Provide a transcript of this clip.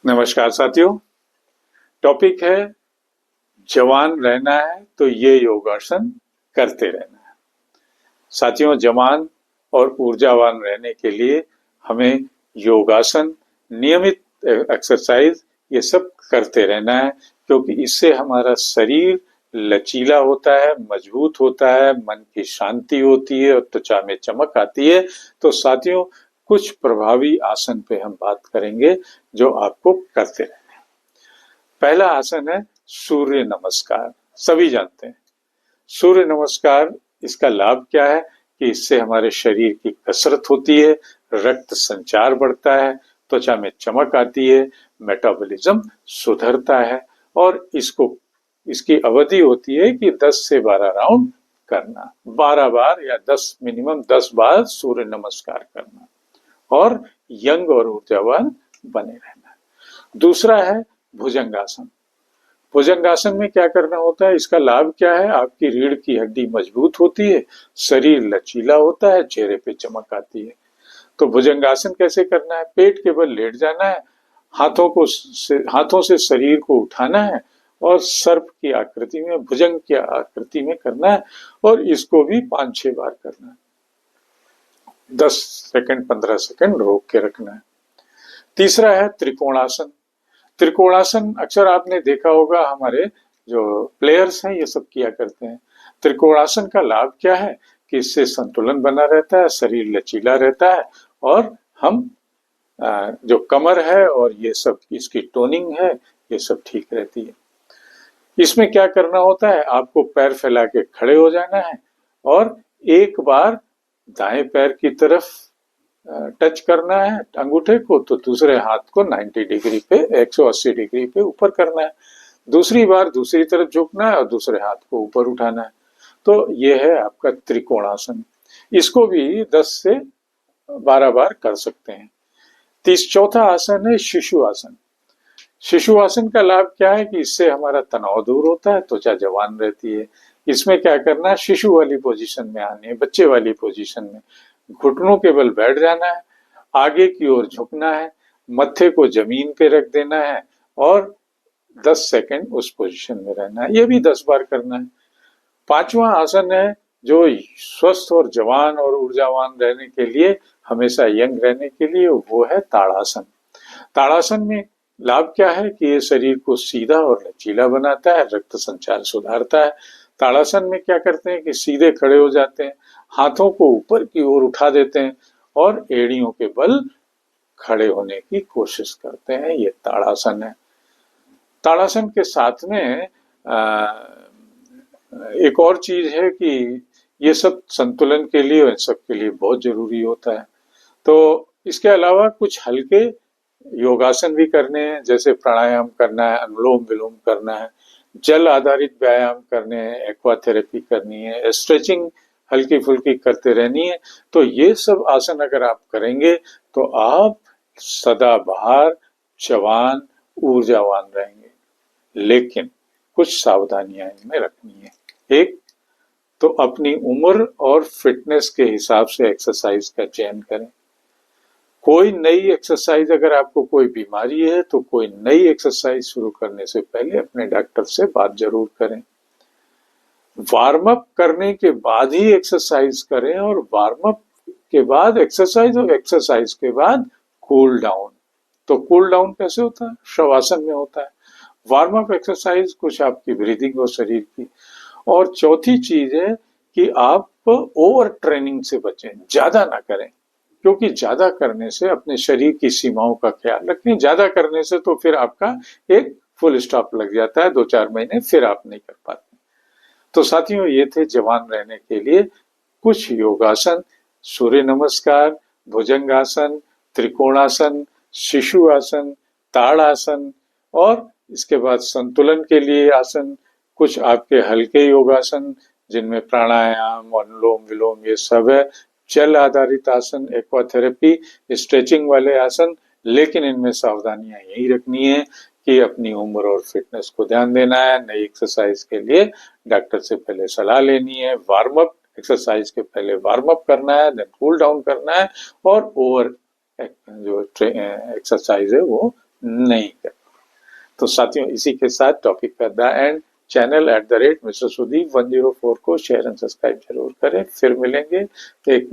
नमस्कार साथियों। टॉपिक है जवान रहना है तो ये योगासन करते रहना है। साथियों, जवान और ऊर्जावान रहने के लिए हमें योगासन, नियमित एक्सरसाइज ये सब करते रहना है, क्योंकि इससे हमारा शरीर लचीला होता है, मजबूत होता है, मन की शांति होती है और त्वचा में चमक आती है। तो साथियों, कुछ प्रभावी आसन पे हम बात करेंगे जो आपको करते रहना है। पहला आसन है सूर्य नमस्कार। सभी जानते हैं सूर्य नमस्कार। इसका लाभ क्या है कि इससे हमारे शरीर की कसरत होती है, रक्त संचार बढ़ता है, त्वचा में चमक आती है, मेटाबॉलिज्म सुधरता है और इसकी अवधि होती है कि 10 से 12 राउंड करना, 12 बार या 10 मिनिमम 10 बार सूर्य नमस्कार करना और यंग और ऊर्जावान बने रहना। दूसरा है भुजंगासन। भुजंगासन में क्या करना होता है, इसका लाभ क्या है, आपकी रीढ़ की हड्डी मजबूत होती है, शरीर लचीला होता है, चेहरे पे चमक आती है। तो भुजंगासन कैसे करना है, पेट के बल लेट जाना है, हाथों से शरीर को उठाना है और सर्प की आकृति में, भुजंग की आकृति में करना है और इसको भी 5-6 बार करना है। 10 सेकंड 15 सेकंड रोक के रखना है। तीसरा है त्रिकोणासन। त्रिकोणासन अक्सर आपने देखा होगा, हमारे जो प्लेयर्स हैं ये सब किया करते हैं। त्रिकोणासन का लाभ क्या है कि इससे संतुलन बना रहता है, शरीर लचीला रहता है और हम जो कमर है और ये सब इसकी टोनिंग है ये सब ठीक रहती है। इसमें क्या करना होता है, आपको पैर फैला के खड़े हो जाना है और एक बार दाएं पैर की तरफ टच करना है अंगूठे को, तो दूसरे हाथ को 90 डिग्री पे, 180 डिग्री पे ऊपर करना है। दूसरी बार दूसरी तरफ झुकना है और दूसरे हाथ को ऊपर उठाना है। तो ये है आपका त्रिकोणासन। इसको भी 10 से 12 बार कर सकते हैं। चौथा आसन है शिशु आसन। शिशु आसन का लाभ क्या है कि इससे हमारा तनाव दूर होता है, त्वचा जवान रहती है। इसमें क्या करना है, शिशु वाली पोजीशन में आनी है, बच्चे वाली पोजीशन में घुटनों के बल बैठ जाना है, आगे की ओर झुकना है, मत्थे को जमीन पे रख देना है और 10 सेकंड उस पोजीशन में रहना है। ये भी 10 बार करना है। पांचवा आसन है जो स्वस्थ और जवान और ऊर्जावान रहने के लिए, हमेशा यंग रहने के लिए, वो है ताड़ासन। ताड़ासन में लाभ क्या है कि ये शरीर को सीधा और लचीला बनाता है, रक्त संचार सुधारता है। ताड़ासन में क्या करते हैं कि सीधे खड़े हो जाते हैं, हाथों को ऊपर की ओर उठा देते हैं और एड़ियों के बल खड़े होने की कोशिश करते हैं। ये ताड़ासन है। ताड़ासन के साथ में एक और चीज है कि ये सब संतुलन के लिए और सब के लिए बहुत जरूरी होता है। तो इसके अलावा कुछ हल्के योगासन भी करने हैं, जैसे प्राणायाम करना है, अनुलोम विलोम करना है, जल आधारित व्यायाम करने हैं, एक्वाथेरेपी करनी है, स्ट्रेचिंग हल्की फुल्की करते रहनी है। तो ये सब आसन अगर आप करेंगे तो आप सदाबहार जवान ऊर्जावान रहेंगे। लेकिन कुछ सावधानियां इनमें रखनी है। एक तो अपनी उम्र और फिटनेस के हिसाब से एक्सरसाइज का चयन करें। कोई नई एक्सरसाइज, अगर आपको कोई बीमारी है तो कोई नई एक्सरसाइज शुरू करने से पहले अपने डॉक्टर से बात जरूर करें। वार्म अप करने के बाद ही एक्सरसाइज करें और वार्म अप के बाद एक्सरसाइज और एक्सरसाइज के बाद कूल डाउन। तो कूल डाउन कैसे होता है, शवासन में होता है। वार्म अप एक्सरसाइज कुछ आपकी ब्रीदिंग हो शरीर की। और चौथी चीज है कि आप ओवर ट्रेनिंग से बचें, ज्यादा ना करें, क्योंकि ज्यादा करने से अपने शरीर की सीमाओं का ख्याल रखें। ज्यादा करने से तो फिर आपका एक फुल स्टॉप लग जाता है, 2-4 महीने फिर आप नहीं कर पाते। तो साथियों, ये थे जवान रहने के लिए कुछ योगासन, सूर्य नमस्कार, भुजंगासन, त्रिकोणासन, शिशु आसन, ताड़ासन और इसके बाद संतुलन के लिए आसन, कुछ आपके हल्के योगासन जिनमें प्राणायाम, अनुलोम विलोम ये सब है, जल आधारित आसन, एक्वाथेरेपी, स्ट्रेचिंग वाले आसन। लेकिन इनमें सावधानियां यही रखनी है कि अपनी उम्र और फिटनेस को ध्यान देना है। नई एक्सरसाइज के लिए डॉक्टर से पहले सलाह लेनी है। वार्म अप एक्सरसाइज के पहले वार्म अप करना है, देन कूल डाउन करना है और ओवर जो एक्सरसाइज है वो नहीं कर। तो साथियों, इसी के साथ टॉपिक का the end. Channel @Mr. Sudeep 104 को शेयर एंड सब्सक्राइब जरूर करें। फिर मिलेंगे एक